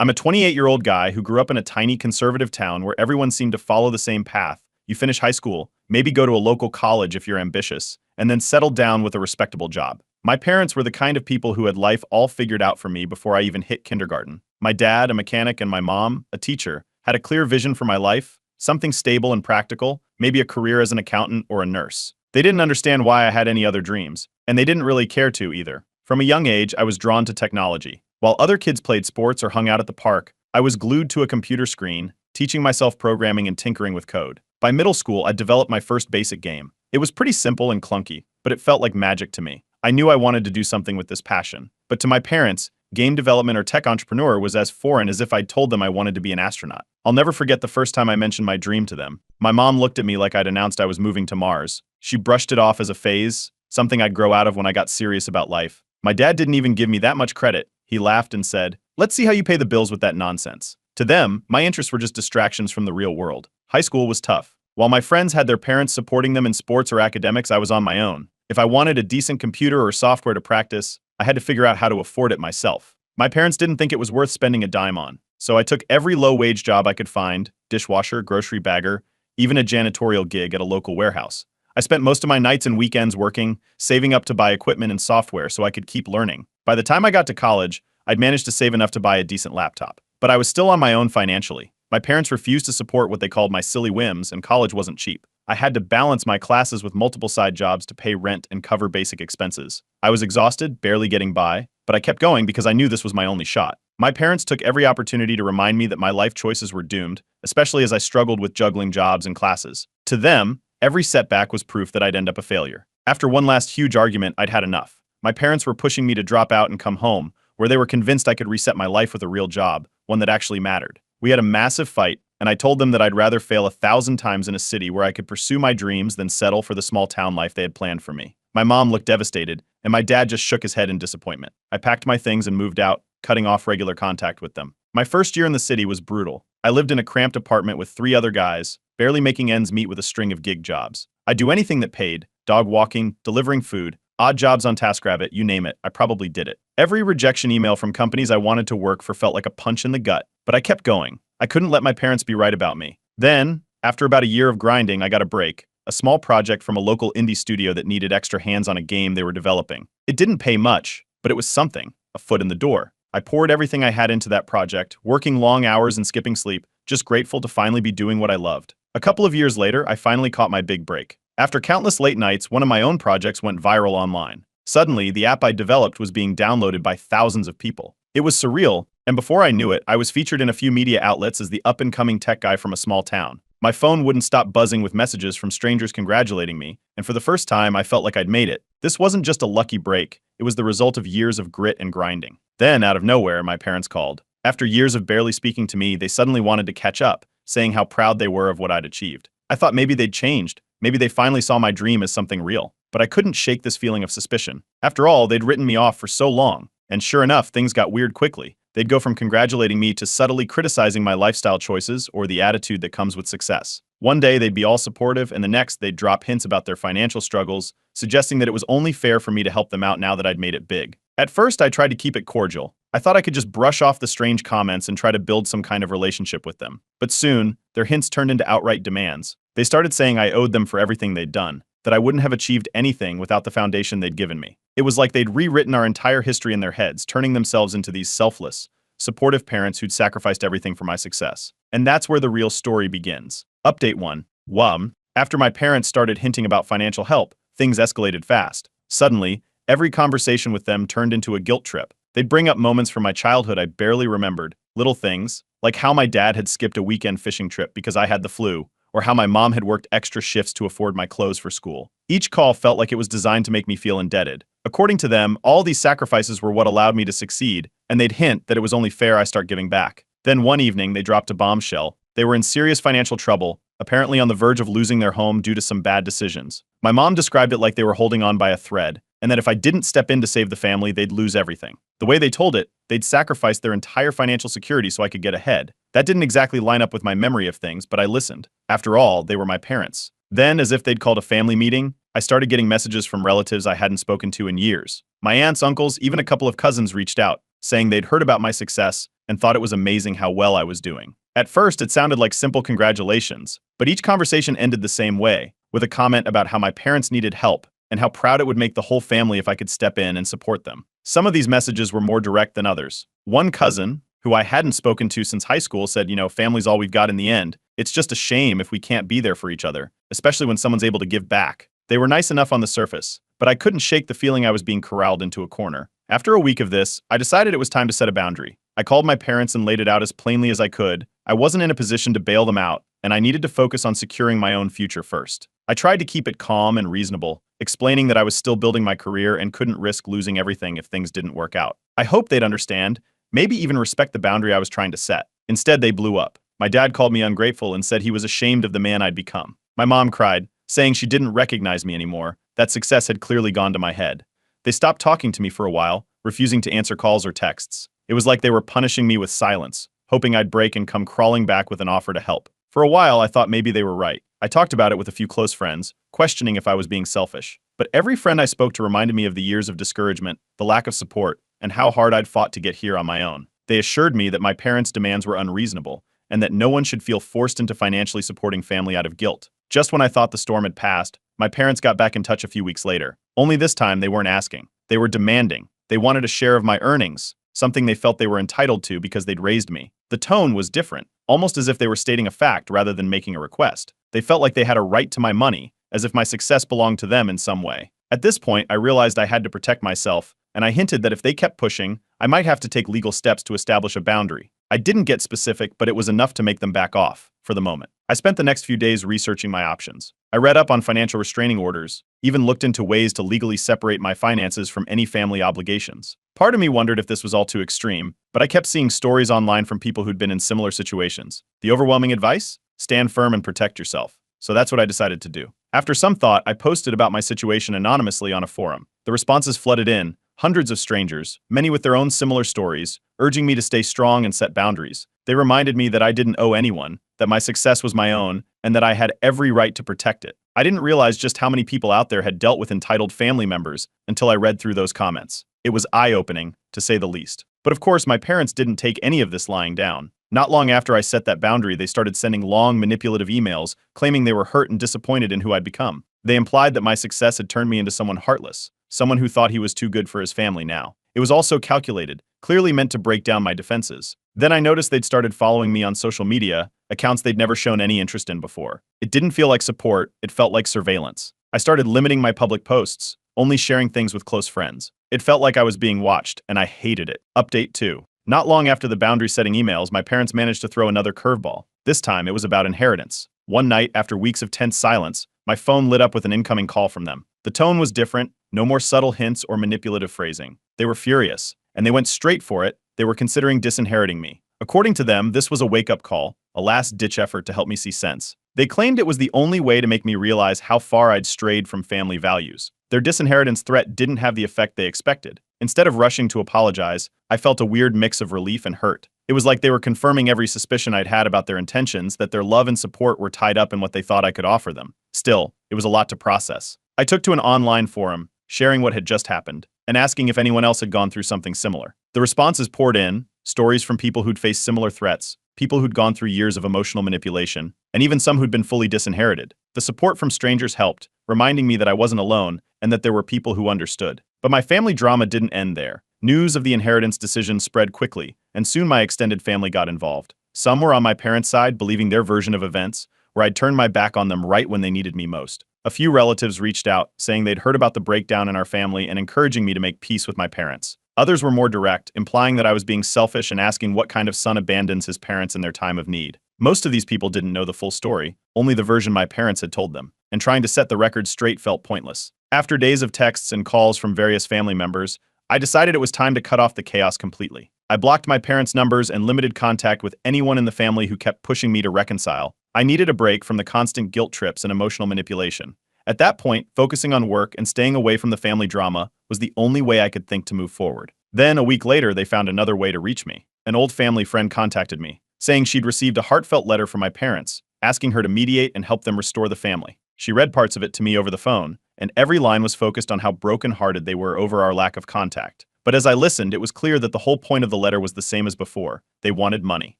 I'm a 28-year-old guy who grew up in a tiny conservative town where everyone seemed to follow the same path. You finish high school, maybe go to a local college if you're ambitious, and then settle down with a respectable job. My parents were the kind of people who had life all figured out for me before I even hit kindergarten. My dad, a mechanic, and my mom, a teacher, had a clear vision for my life, something stable and practical, maybe a career as an accountant or a nurse. They didn't understand why I had any other dreams, and they didn't really care to either. From a young age, I was drawn to technology. While other kids played sports or hung out at the park, I was glued to a computer screen, teaching myself programming and tinkering with code. By middle school, I developed my first basic game. It was pretty simple and clunky, but it felt like magic to me. I knew I wanted to do something with this passion. But to my parents, game development or tech entrepreneur was as foreign as if I'd told them I wanted to be an astronaut. I'll never forget the first time I mentioned my dream to them. My mom looked at me like I'd announced I was moving to Mars. She brushed it off as a phase, something I'd grow out of when I got serious about life. My dad didn't even give me that much credit. He laughed and said, "Let's see how you pay the bills with that nonsense." To them, my interests were just distractions from the real world. High school was tough. While my friends had their parents supporting them in sports or academics, I was on my own. If I wanted a decent computer or software to practice, I had to figure out how to afford it myself. My parents didn't think it was worth spending a dime on, so I took every low-wage job I could find: dishwasher, grocery bagger, even a janitorial gig at a local warehouse. I spent most of my nights and weekends working, saving up to buy equipment and software so I could keep learning. By the time I got to college, I'd managed to save enough to buy a decent laptop. But I was still on my own financially. My parents refused to support what they called my silly whims, and college wasn't cheap. I had to balance my classes with multiple side jobs to pay rent and cover basic expenses. I was exhausted, barely getting by, but I kept going because I knew this was my only shot. My parents took every opportunity to remind me that my life choices were doomed, especially as I struggled with juggling jobs and classes. To them, every setback was proof that I'd end up a failure. After one last huge argument, I'd had enough. My parents were pushing me to drop out and come home, where they were convinced I could reset my life with a real job, one that actually mattered. We had a massive fight, and I told them that I'd rather fail 1,000 times in a city where I could pursue my dreams than settle for the small town life they had planned for me. My mom looked devastated, and my dad just shook his head in disappointment. I packed my things and moved out, cutting off regular contact with them. My first year in the city was brutal. I lived in a cramped apartment with 3 other guys, barely making ends meet with a string of gig jobs. I'd do anything that paid: dog walking, delivering food, odd jobs on TaskRabbit, you name it, I probably did it. Every rejection email from companies I wanted to work for felt like a punch in the gut, but I kept going. I couldn't let my parents be right about me. Then, after about a year of grinding, I got a break. A small project from a local indie studio that needed extra hands on a game they were developing. It didn't pay much, but it was something, a foot in the door. I poured everything I had into that project, working long hours and skipping sleep, just grateful to finally be doing what I loved. A couple of years later, I finally caught my big break. After countless late nights, one of my own projects went viral online. Suddenly, the app I developed was being downloaded by thousands of people. It was surreal, and before I knew it, I was featured in a few media outlets as the up-and-coming tech guy from a small town. My phone wouldn't stop buzzing with messages from strangers congratulating me, and for the first time, I felt like I'd made it. This wasn't just a lucky break, it was the result of years of grit and grinding. Then, out of nowhere, my parents called. After years of barely speaking to me, they suddenly wanted to catch up, saying how proud they were of what I'd achieved. I thought maybe they'd changed. Maybe they finally saw my dream as something real. But I couldn't shake this feeling of suspicion. After all, they'd written me off for so long. And sure enough, things got weird quickly. They'd go from congratulating me to subtly criticizing my lifestyle choices or the attitude that comes with success. One day they'd be all supportive, and the next they'd drop hints about their financial struggles, suggesting that it was only fair for me to help them out now that I'd made it big. At first, I tried to keep it cordial. I thought I could just brush off the strange comments and try to build some kind of relationship with them. But soon, their hints turned into outright demands. They started saying I owed them for everything they'd done, that I wouldn't have achieved anything without the foundation they'd given me. It was like they'd rewritten our entire history in their heads, turning themselves into these selfless, supportive parents who'd sacrificed everything for my success. And that's where the real story begins. Update 1. After my parents started hinting about financial help, things escalated fast. Suddenly, every conversation with them turned into a guilt trip. They'd bring up moments from my childhood I barely remembered. Little things, like how my dad had skipped a weekend fishing trip because I had the flu, or how my mom had worked extra shifts to afford my clothes for school. Each call felt like it was designed to make me feel indebted. According to them, all these sacrifices were what allowed me to succeed, and they'd hint that it was only fair I start giving back. Then one evening, they dropped a bombshell. They were in serious financial trouble, apparently on the verge of losing their home due to some bad decisions. My mom described it like they were holding on by a thread, and that if I didn't step in to save the family, they'd lose everything. The way they told it, they'd sacrifice their entire financial security so I could get ahead. That didn't exactly line up with my memory of things, but I listened. After all, they were my parents. Then, as if they'd called a family meeting, I started getting messages from relatives I hadn't spoken to in years. My aunts, uncles, even a couple of cousins reached out, saying they'd heard about my success and thought it was amazing how well I was doing. At first, it sounded like simple congratulations, but each conversation ended the same way, with a comment about how my parents needed help and how proud it would make the whole family if I could step in and support them. Some of these messages were more direct than others. One cousin, who I hadn't spoken to since high school, said, family's all we've got in the end. It's just a shame if we can't be there for each other, especially when someone's able to give back. They were nice enough on the surface, but I couldn't shake the feeling I was being corralled into a corner. After a week of this, I decided it was time to set a boundary. I called my parents and laid it out as plainly as I could. I wasn't in a position to bail them out, and I needed to focus on securing my own future first. I tried to keep it calm and reasonable, explaining that I was still building my career and couldn't risk losing everything if things didn't work out. I hoped they'd understand, maybe even respect the boundary I was trying to set. Instead, they blew up. My dad called me ungrateful and said he was ashamed of the man I'd become. My mom cried, saying she didn't recognize me anymore, that success had clearly gone to my head. They stopped talking to me for a while, refusing to answer calls or texts. It was like they were punishing me with silence, hoping I'd break and come crawling back with an offer to help. For a while, I thought maybe they were right. I talked about it with a few close friends, questioning if I was being selfish. But every friend I spoke to reminded me of the years of discouragement, the lack of support, and how hard I'd fought to get here on my own. They assured me that my parents' demands were unreasonable, and that no one should feel forced into financially supporting family out of guilt. Just when I thought the storm had passed, my parents got back in touch a few weeks later. Only this time, they weren't asking. They were demanding. They wanted a share of my earnings, something they felt they were entitled to because they'd raised me. The tone was different, almost as if they were stating a fact rather than making a request. They felt like they had a right to my money, as if my success belonged to them in some way. At this point, I realized I had to protect myself, and I hinted that if they kept pushing, I might have to take legal steps to establish a boundary. I didn't get specific, but it was enough to make them back off, for the moment. I spent the next few days researching my options. I read up on financial restraining orders, even looked into ways to legally separate my finances from any family obligations. Part of me wondered if this was all too extreme, but I kept seeing stories online from people who'd been in similar situations. The overwhelming advice? Stand firm and protect yourself. So that's what I decided to do. After some thought, I posted about my situation anonymously on a forum. The responses flooded in, hundreds of strangers, many with their own similar stories, urging me to stay strong and set boundaries. They reminded me that I didn't owe anyone, that my success was my own, and that I had every right to protect it. I didn't realize just how many people out there had dealt with entitled family members until I read through those comments. It was eye-opening, to say the least. But of course, my parents didn't take any of this lying down. Not long after I set that boundary, they started sending long, manipulative emails, claiming they were hurt and disappointed in who I'd become. They implied that my success had turned me into someone heartless, someone who thought he was too good for his family now. It was all so calculated, clearly meant to break down my defenses. Then I noticed they'd started following me on social media, accounts they'd never shown any interest in before. It didn't feel like support, it felt like surveillance. I started limiting my public posts, only sharing things with close friends. It felt like I was being watched, and I hated it. Update 2. Not long after the boundary-setting emails, my parents managed to throw another curveball. This time, it was about inheritance. One night, after weeks of tense silence, my phone lit up with an incoming call from them. The tone was different, no more subtle hints or manipulative phrasing. They were furious, and they went straight for it. They were considering disinheriting me. According to them, this was a wake-up call, a last-ditch effort to help me see sense. They claimed it was the only way to make me realize how far I'd strayed from family values. Their disinheritance threat didn't have the effect they expected. Instead of rushing to apologize, I felt a weird mix of relief and hurt. It was like they were confirming every suspicion I'd had about their intentions, that their love and support were tied up in what they thought I could offer them. Still, it was a lot to process. I took to an online forum, sharing what had just happened, and asking if anyone else had gone through something similar. The responses poured in, stories from people who'd faced similar threats, people who'd gone through years of emotional manipulation, and even some who'd been fully disinherited. The support from strangers helped, reminding me that I wasn't alone and that there were people who understood. But my family drama didn't end there. News of the inheritance decision spread quickly, and soon my extended family got involved. Some were on my parents' side, believing their version of events, where I'd turned my back on them right when they needed me most. A few relatives reached out, saying they'd heard about the breakdown in our family and encouraging me to make peace with my parents. Others were more direct, implying that I was being selfish and asking what kind of son abandons his parents in their time of need. Most of these people didn't know the full story, only the version my parents had told them, and trying to set the record straight felt pointless. After days of texts and calls from various family members, I decided it was time to cut off the chaos completely. I blocked my parents' numbers and limited contact with anyone in the family who kept pushing me to reconcile. I needed a break from the constant guilt trips and emotional manipulation. At that point, focusing on work and staying away from the family drama was the only way I could think to move forward. Then, a week later, they found another way to reach me. An old family friend contacted me, saying she'd received a heartfelt letter from my parents, asking her to mediate and help them restore the family. She read parts of it to me over the phone, and every line was focused on how broken-hearted they were over our lack of contact. But as I listened, it was clear that the whole point of the letter was the same as before. They wanted money.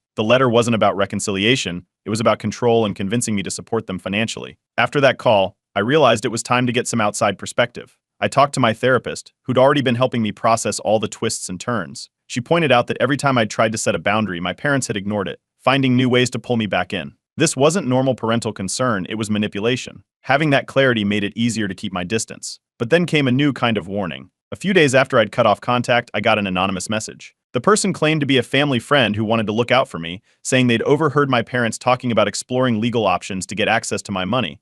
The letter wasn't about reconciliation, it was about control and convincing me to support them financially. After that call, I realized it was time to get some outside perspective. I talked to my therapist, who'd already been helping me process all the twists and turns. She pointed out that every time I'd tried to set a boundary, my parents had ignored it, finding new ways to pull me back in. This wasn't normal parental concern, it was manipulation. Having that clarity made it easier to keep my distance. But then came a new kind of warning. A few days after I'd cut off contact, I got an anonymous message. The person claimed to be a family friend who wanted to look out for me, saying they'd overheard my parents talking about exploring legal options to get access to my money.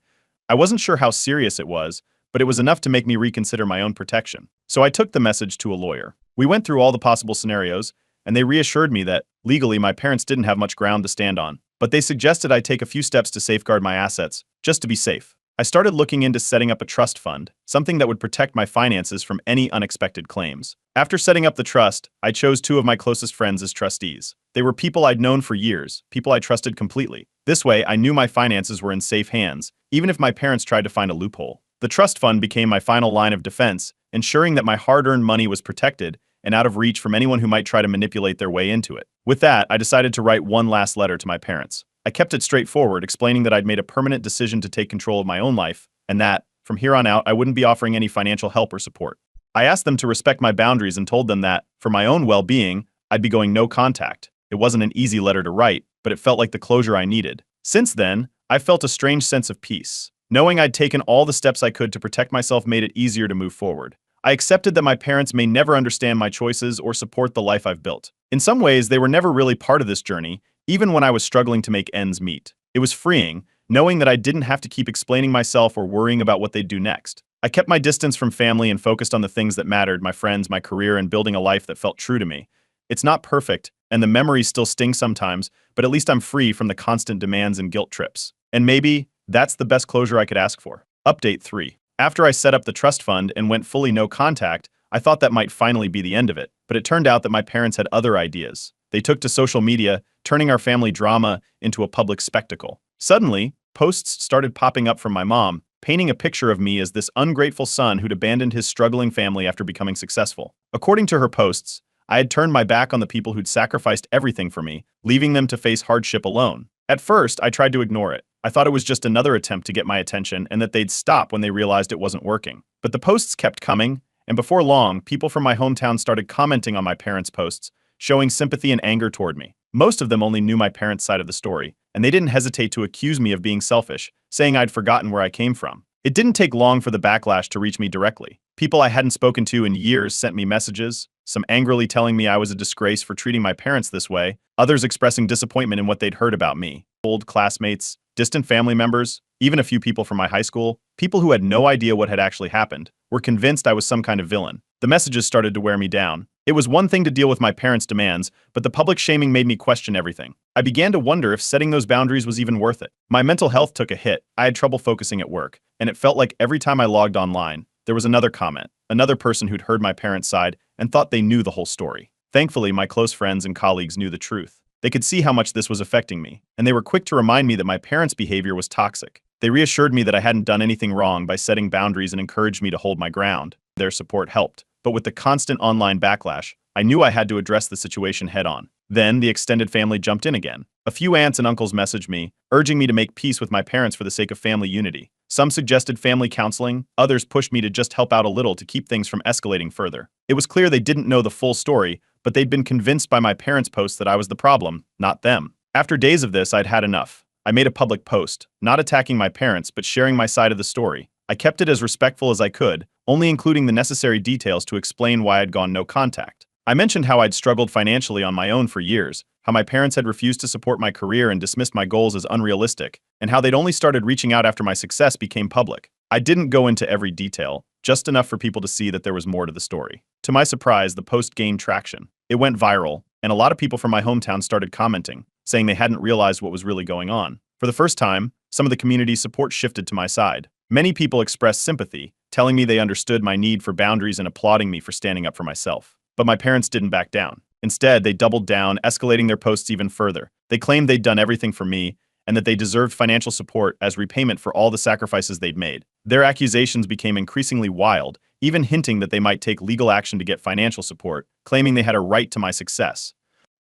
I wasn't sure how serious it was, but it was enough to make me reconsider my own protection. So I took the message to a lawyer. We went through all the possible scenarios, and they reassured me that, legally, my parents didn't have much ground to stand on. But they suggested I take a few steps to safeguard my assets, just to be safe. I started looking into setting up a trust fund, something that would protect my finances from any unexpected claims. After setting up the trust, I chose two of my closest friends as trustees. They were people I'd known for years, people I trusted completely. This way, I knew my finances were in safe hands, even if my parents tried to find a loophole. The trust fund became my final line of defense, ensuring that my hard-earned money was protected and out of reach from anyone who might try to manipulate their way into it. With that, I decided to write one last letter to my parents. I kept it straightforward, explaining that I'd made a permanent decision to take control of my own life, and that, from here on out, I wouldn't be offering any financial help or support. I asked them to respect my boundaries and told them that, for my own well-being, I'd be going no contact. It wasn't an easy letter to write, but it felt like the closure I needed. Since then, I felt a strange sense of peace. Knowing I'd taken all the steps I could to protect myself made it easier to move forward. I accepted that my parents may never understand my choices or support the life I've built. In some ways, they were never really part of this journey, even when I was struggling to make ends meet. It was freeing, knowing that I didn't have to keep explaining myself or worrying about what they'd do next. I kept my distance from family and focused on the things that mattered, my friends, my career, and building a life that felt true to me. It's not perfect, and the memories still sting sometimes, but at least I'm free from the constant demands and guilt trips. And maybe that's the best closure I could ask for. Update 3. After I set up the trust fund and went fully no contact, I thought that might finally be the end of it, but it turned out that my parents had other ideas. They took to social media, turning our family drama into a public spectacle. Suddenly, posts started popping up from my mom, painting a picture of me as this ungrateful son who'd abandoned his struggling family after becoming successful. According to her posts, I had turned my back on the people who'd sacrificed everything for me, leaving them to face hardship alone. At first, I tried to ignore it. I thought it was just another attempt to get my attention and that they'd stop when they realized it wasn't working. But the posts kept coming, and before long, people from my hometown started commenting on my parents' posts, showing sympathy and anger toward me. Most of them only knew my parents' side of the story, and they didn't hesitate to accuse me of being selfish, saying I'd forgotten where I came from. It didn't take long for the backlash to reach me directly. People I hadn't spoken to in years sent me messages, some angrily telling me I was a disgrace for treating my parents this way, others expressing disappointment in what they'd heard about me. Old classmates, distant family members, even a few people from my high school, people who had no idea what had actually happened, were convinced I was some kind of villain. The messages started to wear me down. It was one thing to deal with my parents' demands, but the public shaming made me question everything. I began to wonder if setting those boundaries was even worth it. My mental health took a hit. I had trouble focusing at work, and it felt like every time I logged online, there was another comment, another person who'd heard my parents' side and thought they knew the whole story. Thankfully, my close friends and colleagues knew the truth. They could see how much this was affecting me, and they were quick to remind me that my parents' behavior was toxic. They reassured me that I hadn't done anything wrong by setting boundaries and encouraged me to hold my ground. Their support helped. But with the constant online backlash, I knew I had to address the situation head-on. Then, the extended family jumped in again. A few aunts and uncles messaged me, urging me to make peace with my parents for the sake of family unity. Some suggested family counseling, others pushed me to just help out a little to keep things from escalating further. It was clear they didn't know the full story, but they'd been convinced by my parents' posts that I was the problem, not them. After days of this, I'd had enough. I made a public post, not attacking my parents, but sharing my side of the story. I kept it as respectful as I could, only including the necessary details to explain why I'd gone no contact. I mentioned how I'd struggled financially on my own for years, how my parents had refused to support my career and dismissed my goals as unrealistic, and how they'd only started reaching out after my success became public. I didn't go into every detail, just enough for people to see that there was more to the story. To my surprise, the post gained traction. It went viral, and a lot of people from my hometown started commenting, saying they hadn't realized what was really going on. For the first time, some of the community's support shifted to my side. Many people expressed sympathy, telling me they understood my need for boundaries and applauding me for standing up for myself. But my parents didn't back down. Instead, they doubled down, escalating their posts even further. They claimed they'd done everything for me, and that they deserved financial support as repayment for all the sacrifices they'd made. Their accusations became increasingly wild, even hinting that they might take legal action to get financial support, claiming they had a right to my success.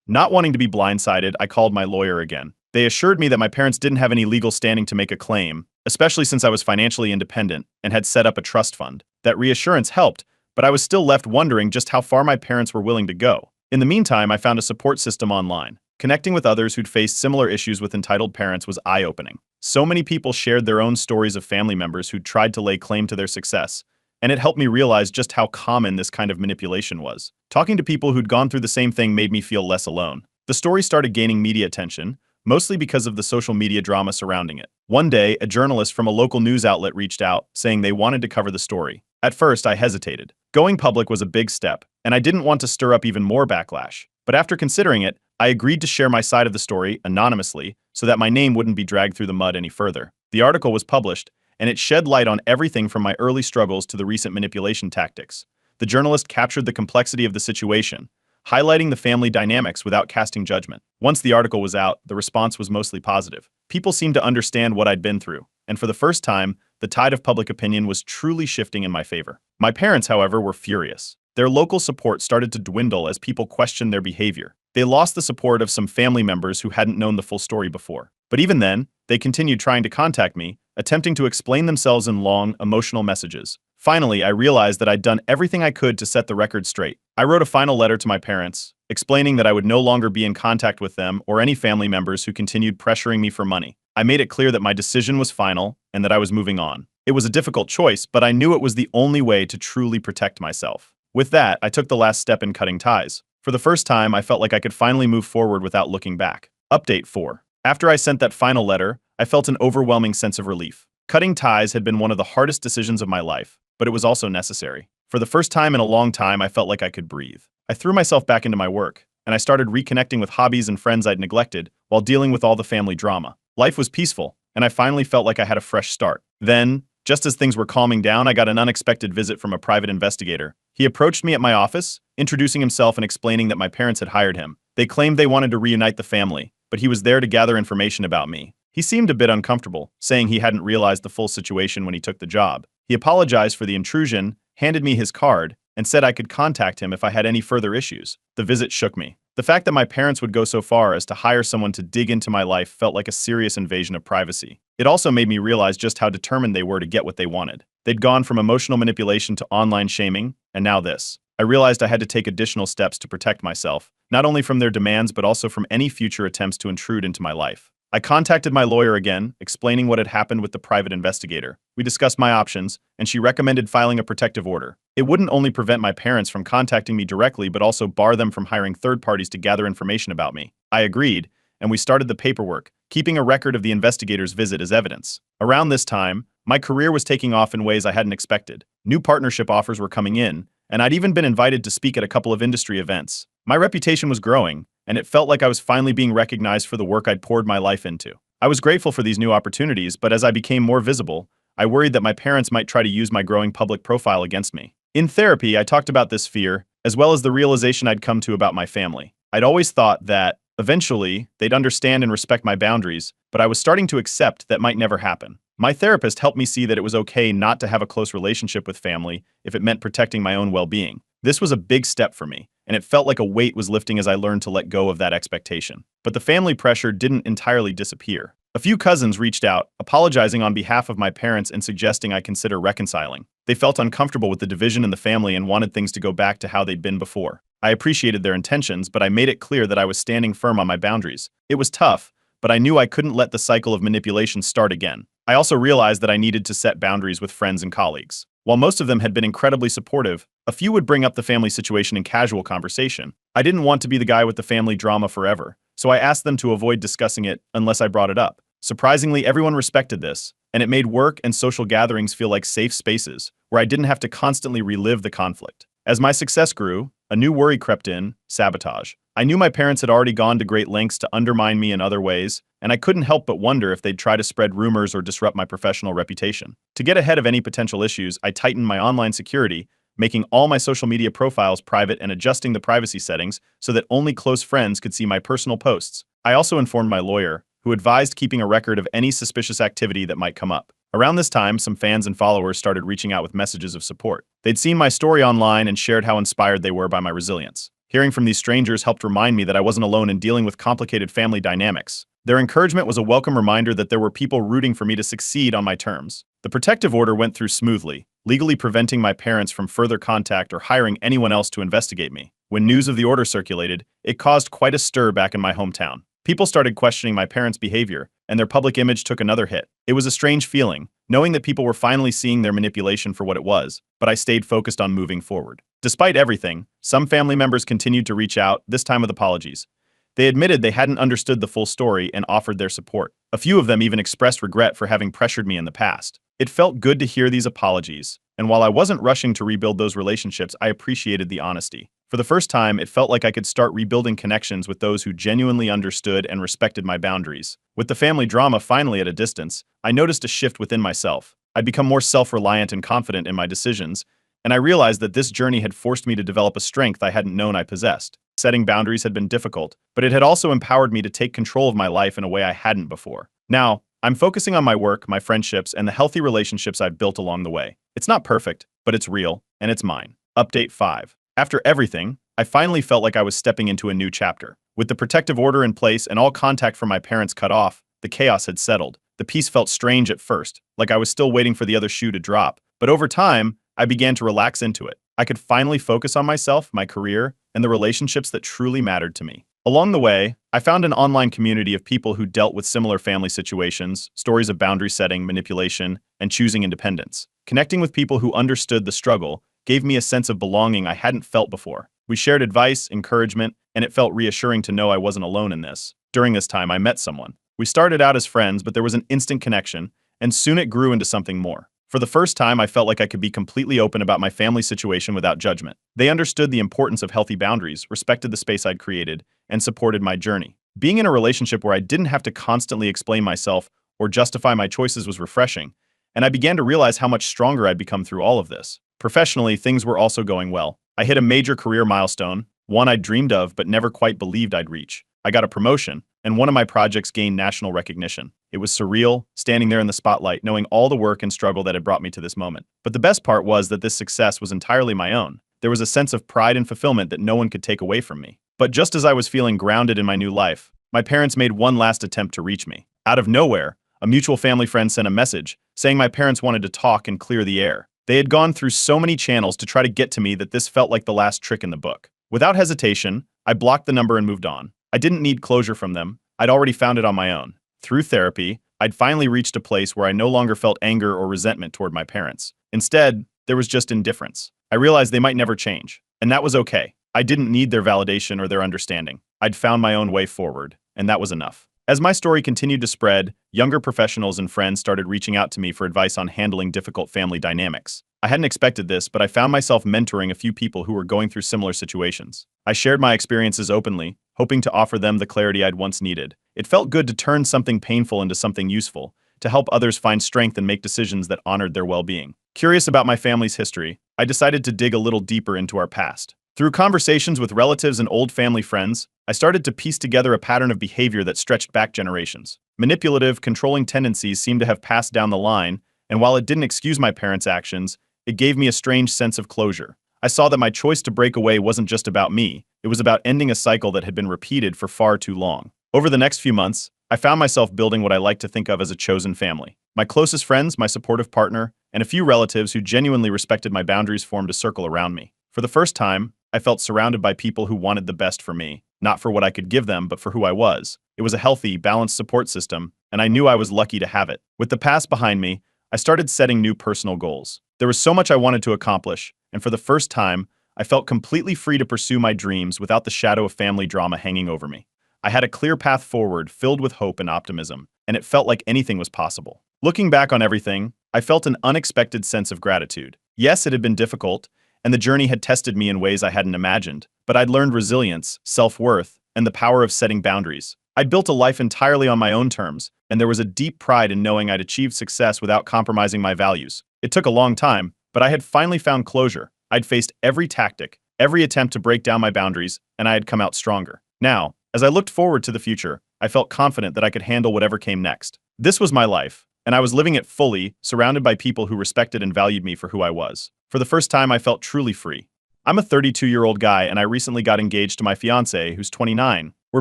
Not wanting to be blindsided, I called my lawyer again. They assured me that my parents didn't have any legal standing to make a claim, especially since I was financially independent and had set up a trust fund. That reassurance helped, but I was still left wondering just how far my parents were willing to go. In the meantime, I found a support system online. Connecting with others who'd faced similar issues with entitled parents was eye-opening. So many people shared their own stories of family members who'd tried to lay claim to their success, and it helped me realize just how common this kind of manipulation was. Talking to people who'd gone through the same thing made me feel less alone. The story started gaining media attention, mostly because of the social media drama surrounding it. One day, a journalist from a local news outlet reached out, saying they wanted to cover the story. At first, I hesitated. Going public was a big step, and I didn't want to stir up even more backlash. But after considering it, I agreed to share my side of the story anonymously so that my name wouldn't be dragged through the mud any further. The article was published, and it shed light on everything from my early struggles to the recent manipulation tactics. The journalist captured the complexity of the situation, highlighting the family dynamics without casting judgment. Once the article was out, the response was mostly positive. People seemed to understand what I'd been through, and for the first time, the tide of public opinion was truly shifting in my favor. My parents, however, were furious. Their local support started to dwindle as people questioned their behavior. They lost the support of some family members who hadn't known the full story before. But even then, they continued trying to contact me, attempting to explain themselves in long, emotional messages. Finally, I realized that I'd done everything I could to set the record straight. I wrote a final letter to my parents, explaining that I would no longer be in contact with them or any family members who continued pressuring me for money. I made it clear that my decision was final and that I was moving on. It was a difficult choice, but I knew it was the only way to truly protect myself. With that, I took the last step in cutting ties. For the first time, I felt like I could finally move forward without looking back. Update 4. After I sent that final letter, I felt an overwhelming sense of relief. Cutting ties had been one of the hardest decisions of my life, but it was also necessary. For the first time in a long time, I felt like I could breathe. I threw myself back into my work, and I started reconnecting with hobbies and friends I'd neglected while dealing with all the family drama. Life was peaceful, and I finally felt like I had a fresh start. Then, just as things were calming down, I got an unexpected visit from a private investigator. He approached me at my office, introducing himself and explaining that my parents had hired him. They claimed they wanted to reunite the family, but he was there to gather information about me. He seemed a bit uncomfortable, saying he hadn't realized the full situation when he took the job. He apologized for the intrusion, handed me his card, and said I could contact him if I had any further issues. The visit shook me. The fact that my parents would go so far as to hire someone to dig into my life felt like a serious invasion of privacy. It also made me realize just how determined they were to get what they wanted. They'd gone from emotional manipulation to online shaming, and now this. I realized I had to take additional steps to protect myself, not only from their demands but also from any future attempts to intrude into my life. I contacted my lawyer again, explaining what had happened with the private investigator. We discussed my options, and she recommended filing a protective order. It wouldn't only prevent my parents from contacting me directly but also bar them from hiring third parties to gather information about me. I agreed, and we started the paperwork, keeping a record of the investigator's visit as evidence. Around this time, my career was taking off in ways I hadn't expected. New partnership offers were coming in, and I'd even been invited to speak at a couple of industry events. My reputation was growing, and it felt like I was finally being recognized for the work I'd poured my life into. I was grateful for these new opportunities, but as I became more visible, I worried that my parents might try to use my growing public profile against me. In therapy, I talked about this fear, as well as the realization I'd come to about my family. I'd always thought that, eventually, they'd understand and respect my boundaries, but I was starting to accept that might never happen. My therapist helped me see that it was okay not to have a close relationship with family if it meant protecting my own well-being. This was a big step for me, and it felt like a weight was lifting as I learned to let go of that expectation. But the family pressure didn't entirely disappear. A few cousins reached out, apologizing on behalf of my parents and suggesting I consider reconciling. They felt uncomfortable with the division in the family and wanted things to go back to how they'd been before. I appreciated their intentions, but I made it clear that I was standing firm on my boundaries. It was tough, but I knew I couldn't let the cycle of manipulation start again. I also realized that I needed to set boundaries with friends and colleagues. While most of them had been incredibly supportive, a few would bring up the family situation in casual conversation. I didn't want to be the guy with the family drama forever, so I asked them to avoid discussing it unless I brought it up. Surprisingly, everyone respected this, and it made work and social gatherings feel like safe spaces where I didn't have to constantly relive the conflict. As my success grew, a new worry crept in: sabotage. I knew my parents had already gone to great lengths to undermine me in other ways, and I couldn't help but wonder if they'd try to spread rumors or disrupt my professional reputation. To get ahead of any potential issues, I tightened my online security, making all my social media profiles private and adjusting the privacy settings so that only close friends could see my personal posts. I also informed my lawyer, who advised keeping a record of any suspicious activity that might come up. Around this time, some fans and followers started reaching out with messages of support. They'd seen my story online and shared how inspired they were by my resilience. Hearing from these strangers helped remind me that I wasn't alone in dealing with complicated family dynamics. Their encouragement was a welcome reminder that there were people rooting for me to succeed on my terms. The protective order went through smoothly, legally preventing my parents from further contact or hiring anyone else to investigate me. When news of the order circulated, it caused quite a stir back in my hometown. People started questioning my parents' behavior, and their public image took another hit. It was a strange feeling, knowing that people were finally seeing their manipulation for what it was, but I stayed focused on moving forward. Despite everything, some family members continued to reach out, this time with apologies. They admitted they hadn't understood the full story and offered their support. A few of them even expressed regret for having pressured me in the past. It felt good to hear these apologies, and while I wasn't rushing to rebuild those relationships, I appreciated the honesty. For the first time, it felt like I could start rebuilding connections with those who genuinely understood and respected my boundaries. With the family drama finally at a distance, I noticed a shift within myself. I'd become more self-reliant and confident in my decisions, and I realized that this journey had forced me to develop a strength I hadn't known I possessed. Setting boundaries had been difficult, but it had also empowered me to take control of my life in a way I hadn't before. Now, I'm focusing on my work, my friendships, and the healthy relationships I've built along the way. It's not perfect, but it's real, and it's mine. Update 5. After everything, I finally felt like I was stepping into a new chapter. With the protective order in place and all contact from my parents cut off, the chaos had settled. The peace felt strange at first, like I was still waiting for the other shoe to drop, but over time, I began to relax into it. I could finally focus on myself, my career, and the relationships that truly mattered to me. Along the way, I found an online community of people who dealt with similar family situations, stories of boundary setting, manipulation, and choosing independence. Connecting with people who understood the struggle gave me a sense of belonging I hadn't felt before. We shared advice, encouragement, and it felt reassuring to know I wasn't alone in this. During this time, I met someone. We started out as friends, but there was an instant connection, and soon it grew into something more. For the first time, I felt like I could be completely open about my family situation without judgment. They understood the importance of healthy boundaries, respected the space I'd created, and supported my journey. Being in a relationship where I didn't have to constantly explain myself or justify my choices was refreshing, and I began to realize how much stronger I'd become through all of this. Professionally, things were also going well. I hit a major career milestone, one I'd dreamed of but never quite believed I'd reach. I got a promotion, and one of my projects gained national recognition. It was surreal, standing there in the spotlight, knowing all the work and struggle that had brought me to this moment. But the best part was that this success was entirely my own. There was a sense of pride and fulfillment that no one could take away from me. But just as I was feeling grounded in my new life, my parents made one last attempt to reach me. Out of nowhere, a mutual family friend sent a message saying my parents wanted to talk and clear the air. They had gone through so many channels to try to get to me that this felt like the last trick in the book. Without hesitation, I blocked the number and moved on. I didn't need closure from them. I'd already found it on my own. Through therapy, I'd finally reached a place where I no longer felt anger or resentment toward my parents. Instead, there was just indifference. I realized they might never change, and that was okay. I didn't need their validation or their understanding. I'd found my own way forward, and that was enough. As my story continued to spread, younger professionals and friends started reaching out to me for advice on handling difficult family dynamics. I hadn't expected this, but I found myself mentoring a few people who were going through similar situations. I shared my experiences openly, hoping to offer them the clarity I'd once needed. It felt good to turn something painful into something useful, to help others find strength and make decisions that honored their well-being. Curious about my family's history, I decided to dig a little deeper into our past. Through conversations with relatives and old family friends, I started to piece together a pattern of behavior that stretched back generations. Manipulative, controlling tendencies seemed to have passed down the line, and while it didn't excuse my parents' actions, it gave me a strange sense of closure. I saw that my choice to break away wasn't just about me, it was about ending a cycle that had been repeated for far too long. Over the next few months, I found myself building what I like to think of as a chosen family. My closest friends, my supportive partner, and a few relatives who genuinely respected my boundaries formed a circle around me. For the first time, I felt surrounded by people who wanted the best for me, not for what I could give them, but for who I was. It was a healthy, balanced support system, and I knew I was lucky to have it. With the past behind me, I started setting new personal goals. There was so much I wanted to accomplish, and for the first time, I felt completely free to pursue my dreams without the shadow of family drama hanging over me. I had a clear path forward, filled with hope and optimism, and it felt like anything was possible. Looking back on everything, I felt an unexpected sense of gratitude. Yes, it had been difficult, and the journey had tested me in ways I hadn't imagined, but I'd learned resilience, self-worth, and the power of setting boundaries. I'd built a life entirely on my own terms, and there was a deep pride in knowing I'd achieved success without compromising my values. It took a long time, but I had finally found closure. I'd faced every tactic, every attempt to break down my boundaries, and I had come out stronger. Now, as I looked forward to the future, I felt confident that I could handle whatever came next. This was my life, and I was living it fully, surrounded by people who respected and valued me for who I was. For the first time, I felt truly free. I'm a 32-year-old guy, and I recently got engaged to my fiancée, who's 29. We're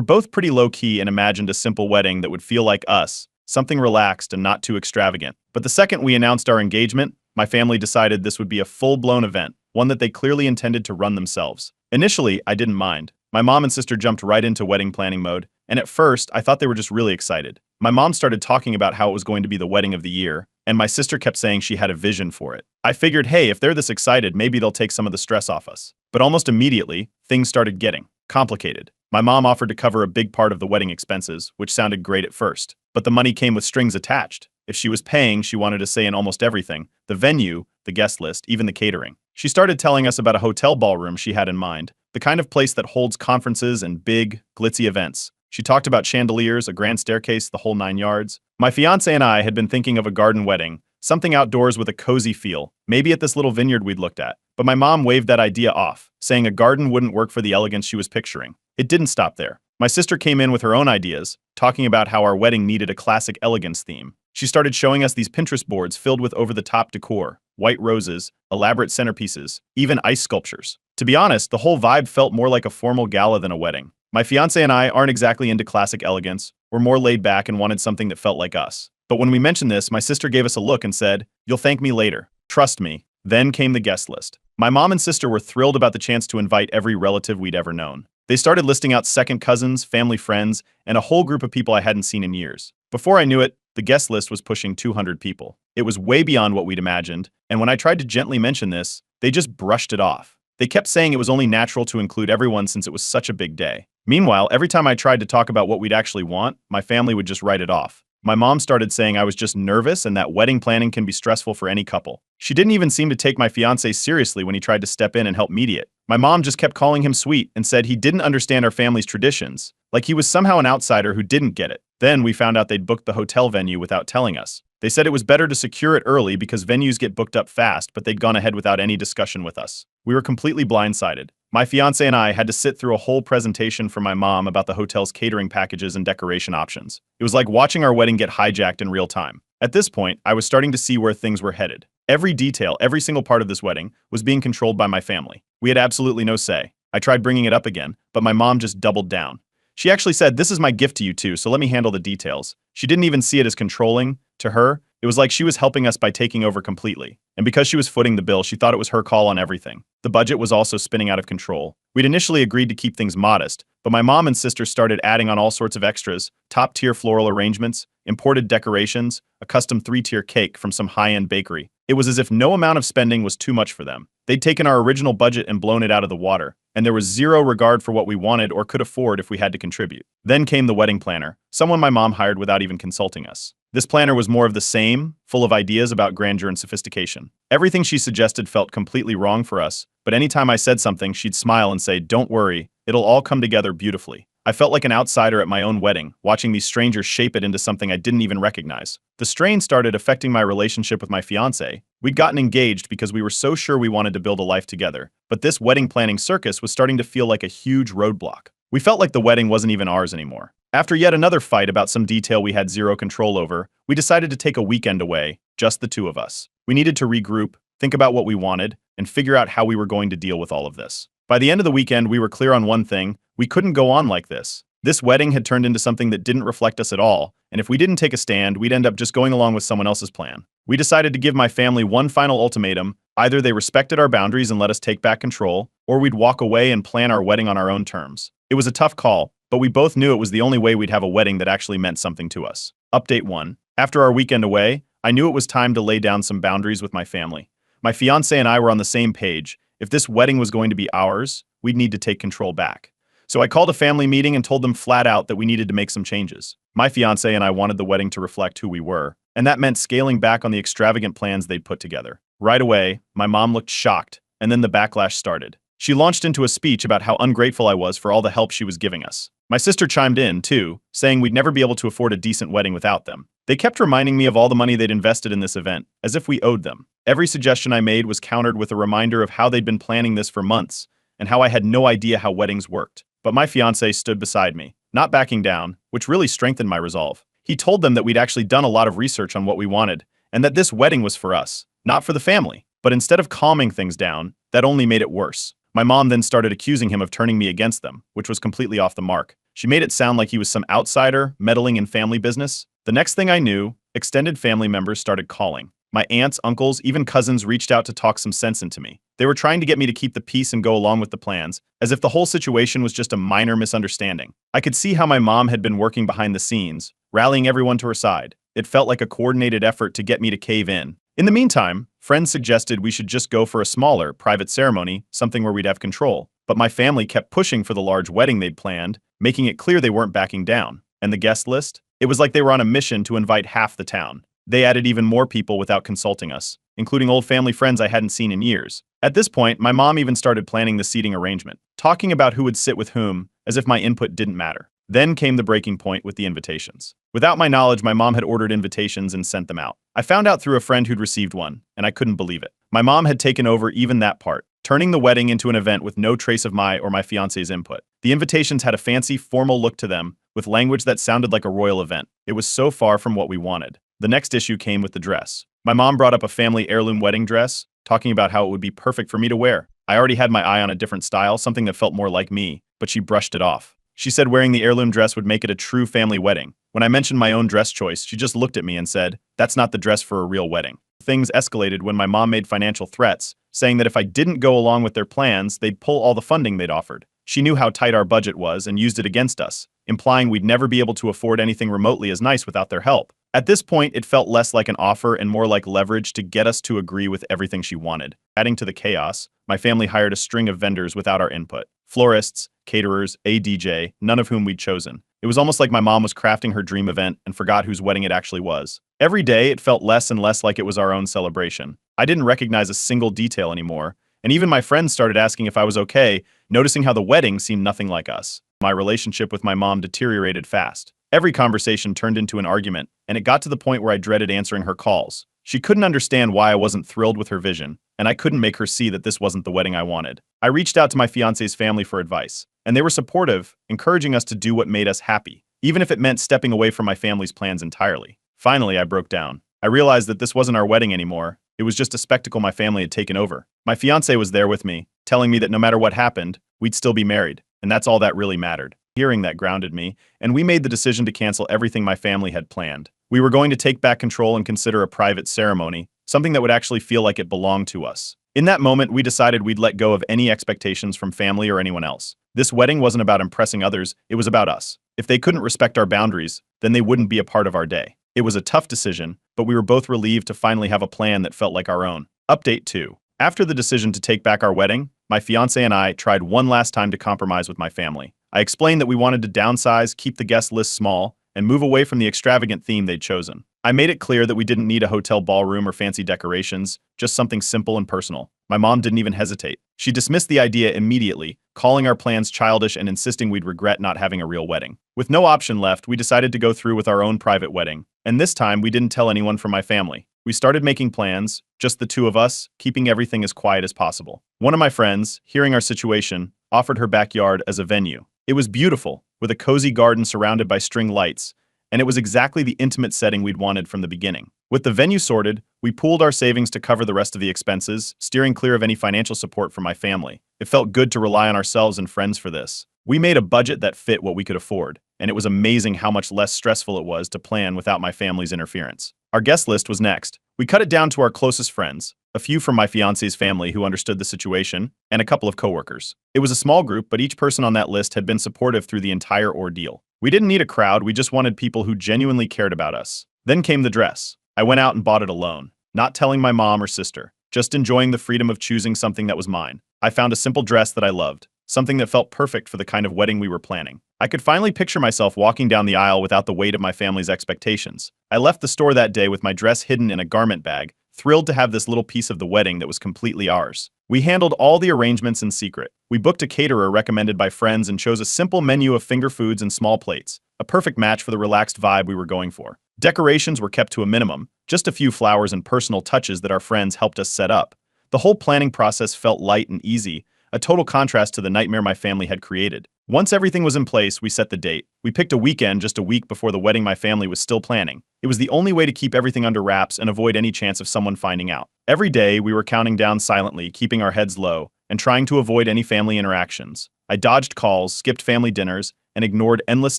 both pretty low-key and imagined a simple wedding that would feel like us, something relaxed and not too extravagant. But the second we announced our engagement, my family decided this would be a full-blown event, one that they clearly intended to run themselves. Initially, I didn't mind. My mom and sister jumped right into wedding planning mode, and at first, I thought they were just really excited. My mom started talking about how it was going to be the wedding of the year, and my sister kept saying she had a vision for it. I figured, hey, if they're this excited, maybe they'll take some of the stress off us. But almost immediately, things started getting complicated. My mom offered to cover a big part of the wedding expenses, which sounded great at first. But the money came with strings attached. If she was paying, she wanted to say in almost everything: the venue, the guest list, even the catering. She started telling us about a hotel ballroom she had in mind, the kind of place that holds conferences and big, glitzy events. She talked about chandeliers, a grand staircase, the whole 9 yards. My fiancé and I had been thinking of a garden wedding, something outdoors with a cozy feel, maybe at this little vineyard we'd looked at. But my mom waved that idea off, saying a garden wouldn't work for the elegance she was picturing. It didn't stop there. My sister came in with her own ideas, talking about how our wedding needed a classic elegance theme. She started showing us these Pinterest boards filled with over-the-top decor, white roses, elaborate centerpieces, even ice sculptures. To be honest, the whole vibe felt more like a formal gala than a wedding. My fiancé and I aren't exactly into classic elegance. We're more laid back and wanted something that felt like us. But when we mentioned this, my sister gave us a look and said, "You'll thank me later. Trust me." Then came the guest list. My mom and sister were thrilled about the chance to invite every relative we'd ever known. They started listing out second cousins, family friends, and a whole group of people I hadn't seen in years. Before I knew it, the guest list was pushing 200 people. It was way beyond what we'd imagined, and when I tried to gently mention this, they just brushed it off. They kept saying it was only natural to include everyone since it was such a big day. Meanwhile, every time I tried to talk about what we'd actually want, my family would just write it off. My mom started saying I was just nervous and that wedding planning can be stressful for any couple. She didn't even seem to take my fiancé seriously when he tried to step in and help mediate. My mom just kept calling him sweet and said he didn't understand our family's traditions, like he was somehow an outsider who didn't get it. Then we found out they'd booked the hotel venue without telling us. They said it was better to secure it early because venues get booked up fast, but they'd gone ahead without any discussion with us. We were completely blindsided. My fiancé and I had to sit through a whole presentation from my mom about the hotel's catering packages and decoration options. It was like watching our wedding get hijacked in real time. At this point, I was starting to see where things were headed. Every detail, every single part of this wedding was being controlled by my family. We had absolutely no say. I tried bringing it up again, but my mom just doubled down. She actually said, "This is my gift to you two, so let me handle the details." She didn't even see it as controlling. To her, it was like she was helping us by taking over completely. And because she was footing the bill, she thought it was her call on everything. The budget was also spinning out of control. We'd initially agreed to keep things modest, but my mom and sister started adding on all sorts of extras: top-tier floral arrangements, imported decorations, a custom 3-tier cake from some high-end bakery. It was as if no amount of spending was too much for them. They'd taken our original budget and blown it out of the water, and there was zero regard for what we wanted or could afford if we had to contribute. Then came the wedding planner, someone my mom hired without even consulting us. This planner was more of the same, full of ideas about grandeur and sophistication. Everything she suggested felt completely wrong for us, but anytime I said something, she'd smile and say, "Don't worry, it'll all come together beautifully." I felt like an outsider at my own wedding, watching these strangers shape it into something I didn't even recognize. The strain started affecting my relationship with my fiancé. We'd gotten engaged because we were so sure we wanted to build a life together, but this wedding planning circus was starting to feel like a huge roadblock. We felt like the wedding wasn't even ours anymore. After yet another fight about some detail we had zero control over, we decided to take a weekend away, just the two of us. We needed to regroup, think about what we wanted, and figure out how we were going to deal with all of this. By the end of the weekend, we were clear on one thing: we couldn't go on like this. This wedding had turned into something that didn't reflect us at all, and if we didn't take a stand, we'd end up just going along with someone else's plan. We decided to give my family one final ultimatum: either they respected our boundaries and let us take back control, or we'd walk away and plan our wedding on our own terms. It was a tough call, but we both knew it was the only way we'd have a wedding that actually meant something to us. Update 1. After our weekend away, I knew it was time to lay down some boundaries with my family. My fiancé and I were on the same page. If this wedding was going to be ours, we'd need to take control back. So I called a family meeting and told them flat out that we needed to make some changes. My fiancé and I wanted the wedding to reflect who we were, and that meant scaling back on the extravagant plans they'd put together. Right away, my mom looked shocked, and then the backlash started. She launched into a speech about how ungrateful I was for all the help she was giving us. My sister chimed in, too, saying we'd never be able to afford a decent wedding without them. They kept reminding me of all the money they'd invested in this event, as if we owed them. Every suggestion I made was countered with a reminder of how they'd been planning this for months, and how I had no idea how weddings worked. But my fiancé stood beside me, not backing down, which really strengthened my resolve. He told them that we'd actually done a lot of research on what we wanted, and that this wedding was for us, not for the family. But instead of calming things down, that only made it worse. My mom then started accusing him of turning me against them, which was completely off the mark. She made it sound like he was some outsider meddling in family business. The next thing I knew, extended family members started calling. My aunts, uncles, even cousins reached out to talk some sense into me. They were trying to get me to keep the peace and go along with the plans, as if the whole situation was just a minor misunderstanding. I could see how my mom had been working behind the scenes, rallying everyone to her side. It felt like a coordinated effort to get me to cave in. In the meantime, friends suggested we should just go for a smaller, private ceremony, something where we'd have control. But my family kept pushing for the large wedding they'd planned, making it clear they weren't backing down. And the guest list? It was like they were on a mission to invite half the town. They added even more people without consulting us, including old family friends I hadn't seen in years. At this point, my mom even started planning the seating arrangement, talking about who would sit with whom, as if my input didn't matter. Then came the breaking point with the invitations. Without my knowledge, my mom had ordered invitations and sent them out. I found out through a friend who'd received one, and I couldn't believe it. My mom had taken over even that part, turning the wedding into an event with no trace of my or my fiance's input. The invitations had a fancy, formal look to them, with language that sounded like a royal event. It was so far from what we wanted. The next issue came with the dress. My mom brought up a family heirloom wedding dress, talking about how it would be perfect for me to wear. I already had my eye on a different style, something that felt more like me, but she brushed it off. She said wearing the heirloom dress would make it a true family wedding. When I mentioned my own dress choice, she just looked at me and said, "That's not the dress for a real wedding." Things escalated when my mom made financial threats, saying that if I didn't go along with their plans, they'd pull all the funding they'd offered. She knew how tight our budget was and used it against us, implying we'd never be able to afford anything remotely as nice without their help. At this point, it felt less like an offer and more like leverage to get us to agree with everything she wanted. Adding to the chaos, my family hired a string of vendors without our input. Florists, caterers, a DJ, none of whom we'd chosen. It was almost like my mom was crafting her dream event and forgot whose wedding it actually was. Every day, it felt less and less like it was our own celebration. I didn't recognize a single detail anymore, and even my friends started asking if I was okay, noticing how the wedding seemed nothing like us. My relationship with my mom deteriorated fast. Every conversation turned into an argument, and it got to the point where I dreaded answering her calls. She couldn't understand why I wasn't thrilled with her vision, and I couldn't make her see that this wasn't the wedding I wanted. I reached out to my fiance's family for advice, and they were supportive, encouraging us to do what made us happy, even if it meant stepping away from my family's plans entirely. Finally, I broke down. I realized that this wasn't our wedding anymore. It was just a spectacle my family had taken over. My fiance was there with me, telling me that no matter what happened, we'd still be married, and that's all that really mattered. Hearing that grounded me, and we made the decision to cancel everything my family had planned. We were going to take back control and consider a private ceremony, something that would actually feel like it belonged to us. In that moment, we decided we'd let go of any expectations from family or anyone else. This wedding wasn't about impressing others, it was about us. If they couldn't respect our boundaries, then they wouldn't be a part of our day. It was a tough decision, but we were both relieved to finally have a plan that felt like our own. Update 2. After the decision to take back our wedding, my fiance and I tried one last time to compromise with my family. I explained that we wanted to downsize, keep the guest list small, and move away from the extravagant theme they'd chosen. I made it clear that we didn't need a hotel ballroom or fancy decorations, just something simple and personal. My mom didn't even hesitate. She dismissed the idea immediately, calling our plans childish and insisting we'd regret not having a real wedding. With no option left, we decided to go through with our own private wedding. And this time, we didn't tell anyone from my family. We started making plans, just the two of us, keeping everything as quiet as possible. One of my friends, hearing our situation, offered her backyard as a venue. It was beautiful, with a cozy garden surrounded by string lights, and it was exactly the intimate setting we'd wanted from the beginning. With the venue sorted, we pooled our savings to cover the rest of the expenses, steering clear of any financial support from my family. It felt good to rely on ourselves and friends for this. We made a budget that fit what we could afford, and it was amazing how much less stressful it was to plan without my family's interference. Our guest list was next. We cut it down to our closest friends, a few from my fiance's family who understood the situation, and a couple of coworkers. It was a small group, but each person on that list had been supportive through the entire ordeal. We didn't need a crowd, we just wanted people who genuinely cared about us. Then came the dress. I went out and bought it alone, not telling my mom or sister, just enjoying the freedom of choosing something that was mine. I found a simple dress that I loved, something that felt perfect for the kind of wedding we were planning. I could finally picture myself walking down the aisle without the weight of my family's expectations. I left the store that day with my dress hidden in a garment bag, thrilled to have this little piece of the wedding that was completely ours. We handled all the arrangements in secret. We booked a caterer recommended by friends and chose a simple menu of finger foods and small plates, a perfect match for the relaxed vibe we were going for. Decorations were kept to a minimum, just a few flowers and personal touches that our friends helped us set up. The whole planning process felt light and easy, a total contrast to the nightmare my family had created. Once everything was in place, we set the date. We picked a weekend just a week before the wedding my family was still planning. It was the only way to keep everything under wraps and avoid any chance of someone finding out. Every day, we were counting down silently, keeping our heads low, and trying to avoid any family interactions. I dodged calls, skipped family dinners, and ignored endless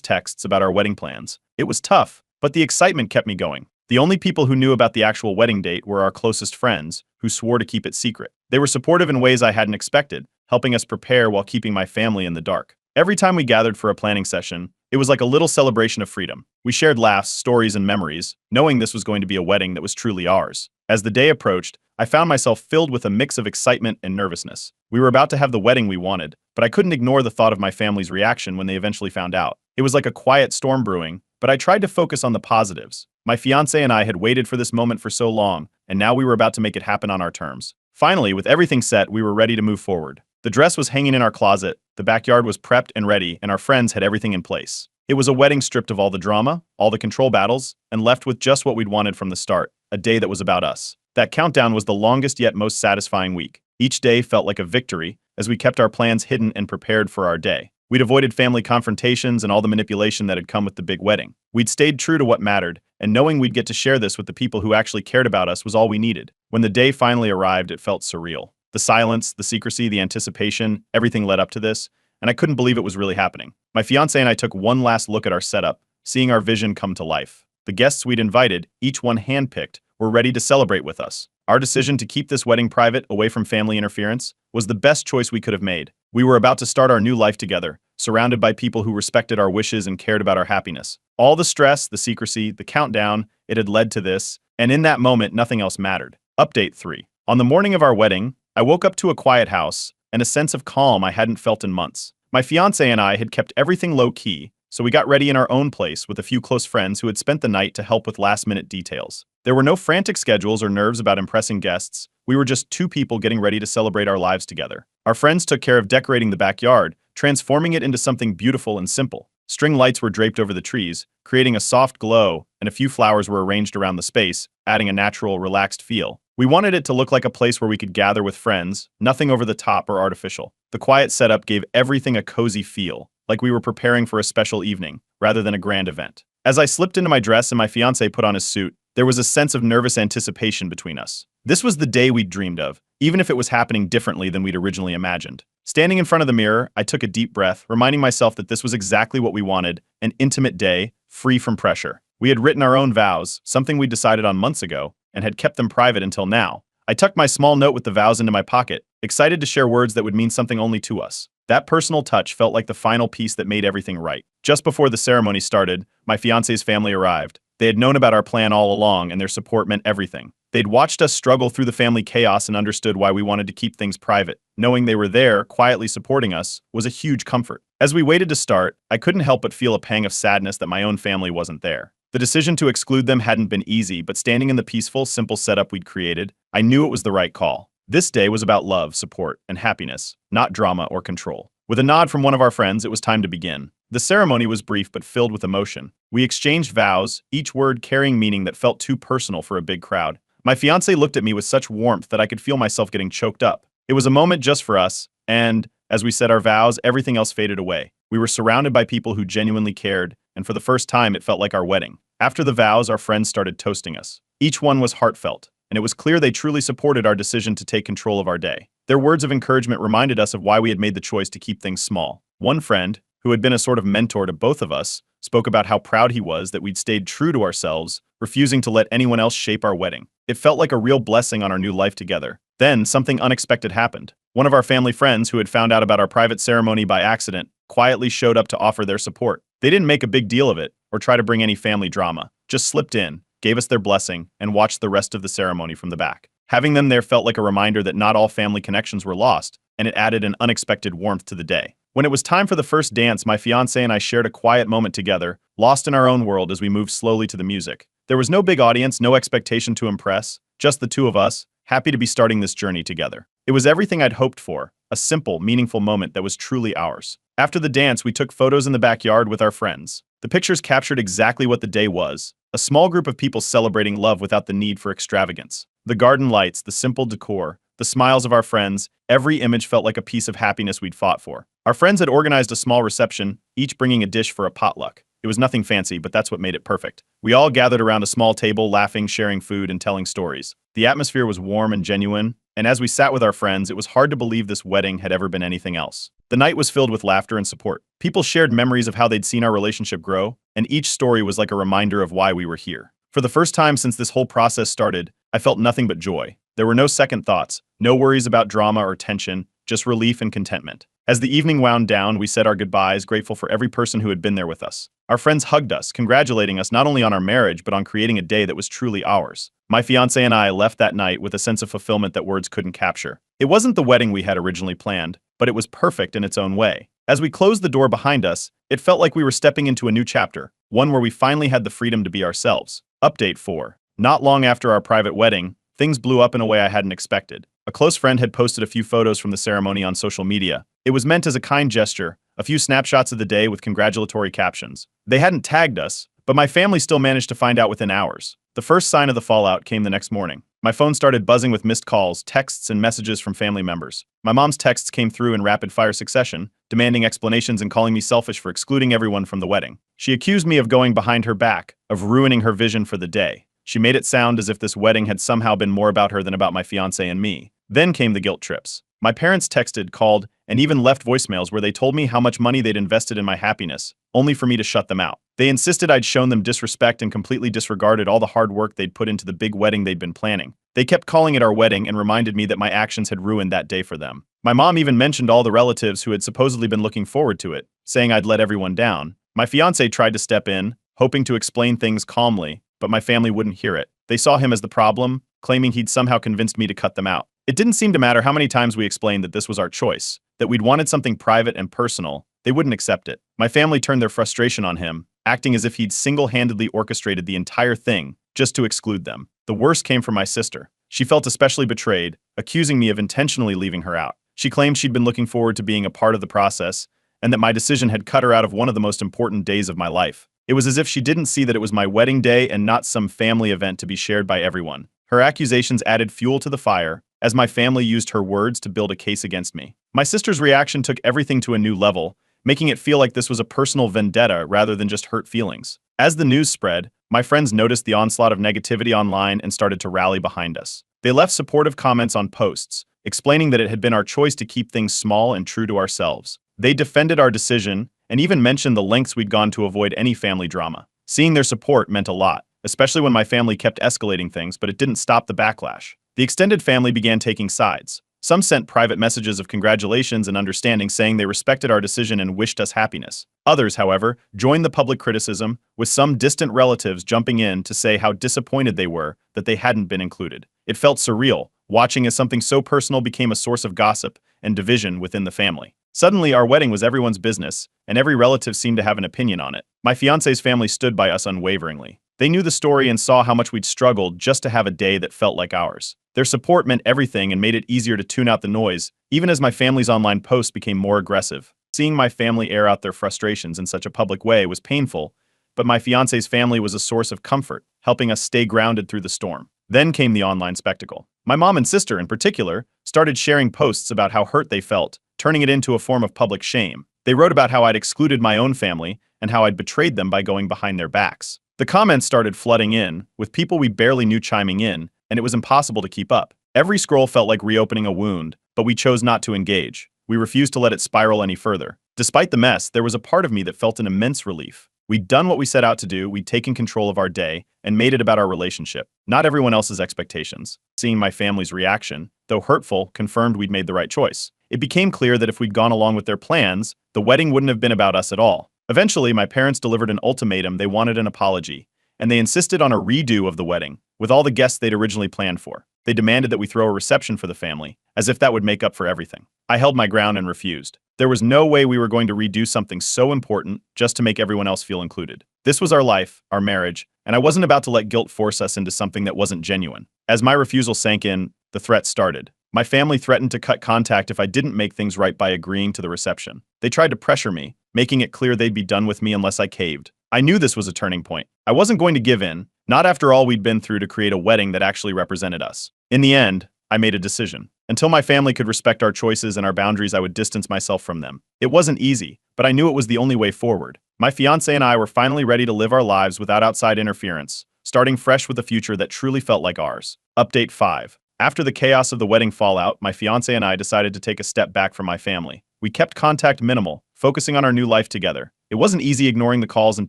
texts about our wedding plans. It was tough, but the excitement kept me going. The only people who knew about the actual wedding date were our closest friends, who swore to keep it secret. They were supportive in ways I hadn't expected, helping us prepare while keeping my family in the dark. Every time we gathered for a planning session, it was like a little celebration of freedom. We shared laughs, stories, and memories, knowing this was going to be a wedding that was truly ours. As the day approached, I found myself filled with a mix of excitement and nervousness. We were about to have the wedding we wanted, but I couldn't ignore the thought of my family's reaction when they eventually found out. It was like a quiet storm brewing, but I tried to focus on the positives. My fiancé and I had waited for this moment for so long, and now we were about to make it happen on our terms. Finally, with everything set, we were ready to move forward. The dress was hanging in our closet, the backyard was prepped and ready, and our friends had everything in place. It was a wedding stripped of all the drama, all the control battles, and left with just what we'd wanted from the start, a day that was about us. That countdown was the longest yet most satisfying week. Each day felt like a victory, as we kept our plans hidden and prepared for our day. We'd avoided family confrontations and all the manipulation that had come with the big wedding. We'd stayed true to what mattered, and knowing we'd get to share this with the people who actually cared about us was all we needed. When the day finally arrived, it felt surreal. The silence, the secrecy, the anticipation, everything led up to this, and I couldn't believe it was really happening. My fiancé and I took one last look at our setup, seeing our vision come to life. The guests we'd invited, each one handpicked, were ready to celebrate with us. Our decision to keep this wedding private, away from family interference, was the best choice we could have made. We were about to start our new life together, surrounded by people who respected our wishes and cared about our happiness. All the stress, the secrecy, the countdown, it had led to this, and in that moment, nothing else mattered. Update 3. On the morning of our wedding, I woke up to a quiet house and a sense of calm I hadn't felt in months. My fiancé and I had kept everything low-key, so we got ready in our own place with a few close friends who had spent the night to help with last-minute details. There were no frantic schedules or nerves about impressing guests. We were just two people getting ready to celebrate our lives together. Our friends took care of decorating the backyard, transforming it into something beautiful and simple. String lights were draped over the trees, creating a soft glow, and a few flowers were arranged around the space, adding a natural, relaxed feel. We wanted it to look like a place where we could gather with friends, nothing over the top or artificial. The quiet setup gave everything a cozy feel, like we were preparing for a special evening, rather than a grand event. As I slipped into my dress and my fiancé put on his suit, there was a sense of nervous anticipation between us. This was the day we'd dreamed of, even if it was happening differently than we'd originally imagined. Standing in front of the mirror, I took a deep breath, reminding myself that this was exactly what we wanted, an intimate day, free from pressure. We had written our own vows, something we'd decided on months ago, and had kept them private until now. I tucked my small note with the vows into my pocket, excited to share words that would mean something only to us. That personal touch felt like the final piece that made everything right. Just before the ceremony started, my fiancé's family arrived. They had known about our plan all along, and their support meant everything. They'd watched us struggle through the family chaos and understood why we wanted to keep things private. Knowing they were there, quietly supporting us, was a huge comfort. As we waited to start, I couldn't help but feel a pang of sadness that my own family wasn't there. The decision to exclude them hadn't been easy, but standing in the peaceful, simple setup we'd created, I knew it was the right call. This day was about love, support, and happiness, not drama or control. With a nod from one of our friends, it was time to begin. The ceremony was brief but filled with emotion. We exchanged vows, each word carrying meaning that felt too personal for a big crowd. My fiancé looked at me with such warmth that I could feel myself getting choked up. It was a moment just for us, and, as we said our vows, everything else faded away. We were surrounded by people who genuinely cared, and for the first time, it felt like our wedding. After the vows, our friends started toasting us. Each one was heartfelt, and it was clear they truly supported our decision to take control of our day. Their words of encouragement reminded us of why we had made the choice to keep things small. One friend, who had been a sort of mentor to both of us, spoke about how proud he was that we'd stayed true to ourselves, refusing to let anyone else shape our wedding. It felt like a real blessing on our new life together. Then, something unexpected happened. One of our family friends, who had found out about our private ceremony by accident, quietly showed up to offer their support. They didn't make a big deal of it, or try to bring any family drama, just slipped in, gave us their blessing, and watched the rest of the ceremony from the back. Having them there felt like a reminder that not all family connections were lost, and it added an unexpected warmth to the day. When it was time for the first dance, my fiancé and I shared a quiet moment together, lost in our own world as we moved slowly to the music. There was no big audience, no expectation to impress, just the two of us, happy to be starting this journey together. It was everything I'd hoped for, a simple, meaningful moment that was truly ours. After the dance, we took photos in the backyard with our friends. The pictures captured exactly what the day was, a small group of people celebrating love without the need for extravagance. The garden lights, the simple decor, the smiles of our friends, every image felt like a piece of happiness we'd fought for. Our friends had organized a small reception, each bringing a dish for a potluck. It was nothing fancy, but that's what made it perfect. We all gathered around a small table, laughing, sharing food, and telling stories. The atmosphere was warm and genuine, and as we sat with our friends, it was hard to believe this wedding had ever been anything else. The night was filled with laughter and support. People shared memories of how they'd seen our relationship grow, and each story was like a reminder of why we were here. For the first time since this whole process started, I felt nothing but joy. There were no second thoughts, no worries about drama or tension, just relief and contentment. As the evening wound down, we said our goodbyes, grateful for every person who had been there with us. Our friends hugged us, congratulating us not only on our marriage, but on creating a day that was truly ours. My fiancé and I left that night with a sense of fulfillment that words couldn't capture. It wasn't the wedding we had originally planned, but it was perfect in its own way. As we closed the door behind us, it felt like we were stepping into a new chapter, one where we finally had the freedom to be ourselves. Update 4. Not long after our private wedding, things blew up in a way I hadn't expected. A close friend had posted a few photos from the ceremony on social media. It was meant as a kind gesture, a few snapshots of the day with congratulatory captions. They hadn't tagged us, but my family still managed to find out within hours. The first sign of the fallout came the next morning. My phone started buzzing with missed calls, texts, and messages from family members. My mom's texts came through in rapid-fire succession, demanding explanations and calling me selfish for excluding everyone from the wedding. She accused me of going behind her back, of ruining her vision for the day. She made it sound as if this wedding had somehow been more about her than about my fiancé and me. Then came the guilt trips. My parents texted, called, and even left voicemails where they told me how much money they'd invested in my happiness, only for me to shut them out. They insisted I'd shown them disrespect and completely disregarded all the hard work they'd put into the big wedding they'd been planning. They kept calling it our wedding and reminded me that my actions had ruined that day for them. My mom even mentioned all the relatives who had supposedly been looking forward to it, saying I'd let everyone down. My fiancé tried to step in, hoping to explain things calmly, but my family wouldn't hear it. They saw him as the problem, claiming he'd somehow convinced me to cut them out. It didn't seem to matter how many times we explained that this was our choice, that we'd wanted something private and personal. They wouldn't accept it. My family turned their frustration on him, acting as if he'd single-handedly orchestrated the entire thing just to exclude them. The worst came from my sister. She felt especially betrayed, accusing me of intentionally leaving her out. She claimed she'd been looking forward to being a part of the process, and that my decision had cut her out of one of the most important days of my life. It was as if she didn't see that it was my wedding day and not some family event to be shared by everyone. Her accusations added fuel to the fire, as my family used her words to build a case against me. My sister's reaction took everything to a new level, making it feel like this was a personal vendetta rather than just hurt feelings. As the news spread, my friends noticed the onslaught of negativity online and started to rally behind us. They left supportive comments on posts, explaining that it had been our choice to keep things small and true to ourselves. They defended our decision and even mentioned the lengths we'd gone to avoid any family drama. Seeing their support meant a lot, especially when my family kept escalating things, but it didn't stop the backlash. The extended family began taking sides. Some sent private messages of congratulations and understanding, saying they respected our decision and wished us happiness. Others, however, joined the public criticism, with some distant relatives jumping in to say how disappointed they were that they hadn't been included. It felt surreal, watching as something so personal became a source of gossip and division within the family. Suddenly, our wedding was everyone's business, and every relative seemed to have an opinion on it. My fiancé's family stood by us unwaveringly. They knew the story and saw how much we'd struggled just to have a day that felt like ours. Their support meant everything and made it easier to tune out the noise, even as my family's online posts became more aggressive. Seeing my family air out their frustrations in such a public way was painful, but my fiancé's family was a source of comfort, helping us stay grounded through the storm. Then came the online spectacle. My mom and sister, in particular, started sharing posts about how hurt they felt, turning it into a form of public shame. They wrote about how I'd excluded my own family and how I'd betrayed them by going behind their backs. The comments started flooding in, with people we barely knew chiming in, and it was impossible to keep up. Every scroll felt like reopening a wound, but we chose not to engage. We refused to let it spiral any further. Despite the mess, there was a part of me that felt an immense relief. We'd done what we set out to do, we'd taken control of our day, and made it about our relationship, not everyone else's expectations. Seeing my family's reaction, though hurtful, confirmed we'd made the right choice. It became clear that if we'd gone along with their plans, the wedding wouldn't have been about us at all. Eventually, my parents delivered an ultimatum. They wanted an apology, and they insisted on a redo of the wedding, with all the guests they'd originally planned for. They demanded that we throw a reception for the family, as if that would make up for everything. I held my ground and refused. There was no way we were going to redo something so important just to make everyone else feel included. This was our life, our marriage, and I wasn't about to let guilt force us into something that wasn't genuine. As my refusal sank in, the threats started. My family threatened to cut contact if I didn't make things right by agreeing to the reception. They tried to pressure me, making it clear they'd be done with me unless I caved. I knew this was a turning point. I wasn't going to give in, not after all we'd been through to create a wedding that actually represented us. In the end, I made a decision. Until my family could respect our choices and our boundaries, I would distance myself from them. It wasn't easy, but I knew it was the only way forward. My fiancé and I were finally ready to live our lives without outside interference, starting fresh with a future that truly felt like ours. Update 5. After the chaos of the wedding fallout, my fiancé and I decided to take a step back from my family. We kept contact minimal, focusing on our new life together. It wasn't easy ignoring the calls and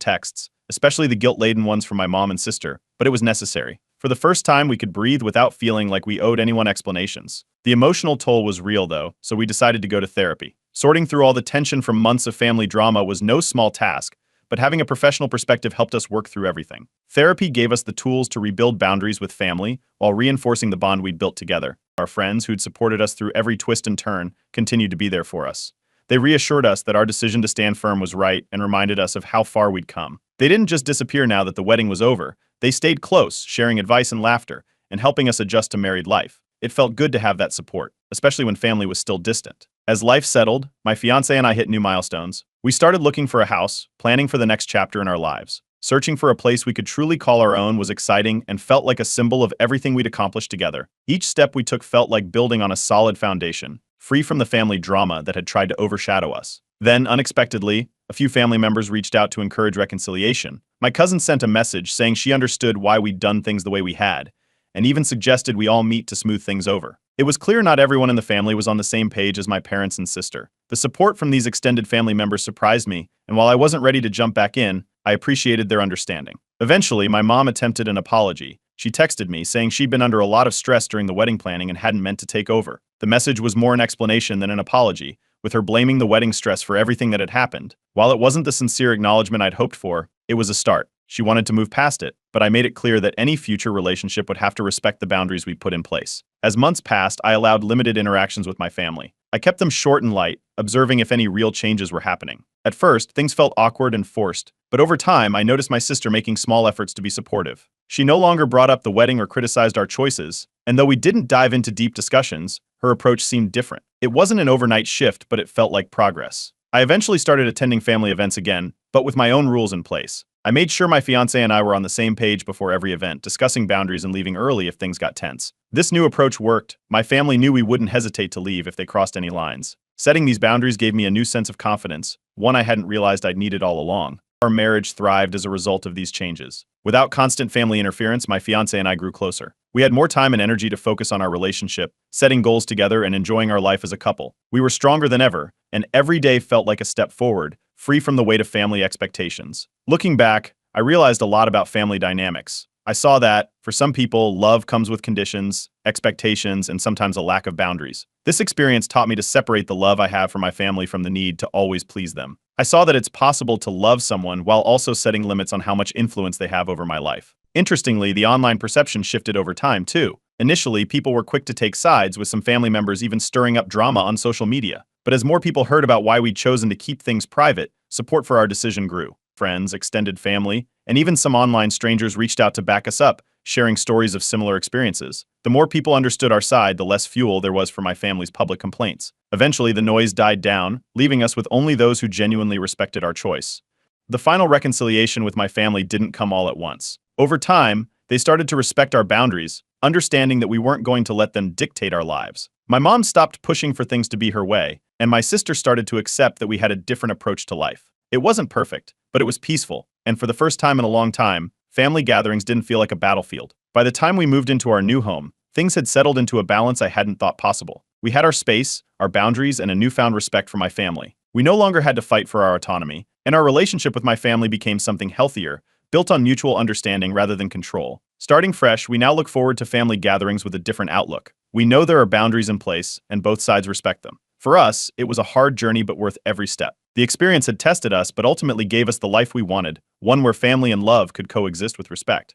texts, especially the guilt-laden ones from my mom and sister, but it was necessary. For the first time, we could breathe without feeling like we owed anyone explanations. The emotional toll was real, though, so we decided to go to therapy. Sorting through all the tension from months of family drama was no small task, but having a professional perspective helped us work through everything. Therapy gave us the tools to rebuild boundaries with family while reinforcing the bond we'd built together. Our friends, who'd supported us through every twist and turn, continued to be there for us. They reassured us that our decision to stand firm was right and reminded us of how far we'd come. They didn't just disappear now that the wedding was over. They stayed close, sharing advice and laughter, and helping us adjust to married life. It felt good to have that support, especially when family was still distant. As life settled, my fiancé and I hit new milestones. We started looking for a house, planning for the next chapter in our lives. Searching for a place we could truly call our own was exciting and felt like a symbol of everything we'd accomplished together. Each step we took felt like building on a solid foundation, free from the family drama that had tried to overshadow us. Then, unexpectedly, a few family members reached out to encourage reconciliation. My cousin sent a message saying she understood why we'd done things the way we had, and even suggested we all meet to smooth things over. It was clear not everyone in the family was on the same page as my parents and sister. The support from these extended family members surprised me, and while I wasn't ready to jump back in, I appreciated their understanding. Eventually, my mom attempted an apology. She texted me saying she'd been under a lot of stress during the wedding planning and hadn't meant to take over. The message was more an explanation than an apology, with her blaming the wedding stress for everything that had happened. While it wasn't the sincere acknowledgement I'd hoped for, it was a start. She wanted to move past it, but I made it clear that any future relationship would have to respect the boundaries we put in place. As months passed, I allowed limited interactions with my family. I kept them short and light, observing if any real changes were happening. At first, things felt awkward and forced, but over time, I noticed my sister making small efforts to be supportive. She no longer brought up the wedding or criticized our choices, and though we didn't dive into deep discussions, her approach seemed different. It wasn't an overnight shift, but it felt like progress. I eventually started attending family events again, but with my own rules in place. I made sure my fiancé and I were on the same page before every event, discussing boundaries and leaving early if things got tense. This new approach worked. My family knew we wouldn't hesitate to leave if they crossed any lines. Setting these boundaries gave me a new sense of confidence, one I hadn't realized I'd needed all along. Our marriage thrived as a result of these changes. Without constant family interference, my fiancé and I grew closer. We had more time and energy to focus on our relationship, setting goals together and enjoying our life as a couple. We were stronger than ever, and every day felt like a step forward, free from the weight of family expectations. Looking back, I realized a lot about family dynamics. I saw that, for some people, love comes with conditions, expectations, and sometimes a lack of boundaries. This experience taught me to separate the love I have for my family from the need to always please them. I saw that it's possible to love someone while also setting limits on how much influence they have over my life. Interestingly, the online perception shifted over time, too. Initially, people were quick to take sides, with some family members even stirring up drama on social media. But as more people heard about why we'd chosen to keep things private, support for our decision grew. Friends, extended family, and even some online strangers reached out to back us up, sharing stories of similar experiences. The more people understood our side, the less fuel there was for my family's public complaints. Eventually, the noise died down, leaving us with only those who genuinely respected our choice. The final reconciliation with my family didn't come all at once. Over time, they started to respect our boundaries, understanding that we weren't going to let them dictate our lives. My mom stopped pushing for things to be her way, and my sister started to accept that we had a different approach to life. It wasn't perfect, but it was peaceful, and for the first time in a long time, family gatherings didn't feel like a battlefield. By the time we moved into our new home, things had settled into a balance I hadn't thought possible. We had our space, our boundaries, and a newfound respect for my family. We no longer had to fight for our autonomy, and our relationship with my family became something healthier, built on mutual understanding rather than control. Starting fresh, we now look forward to family gatherings with a different outlook. We know there are boundaries in place, and both sides respect them. For us, it was a hard journey but worth every step. The experience had tested us but ultimately gave us the life we wanted, one where family and love could coexist with respect.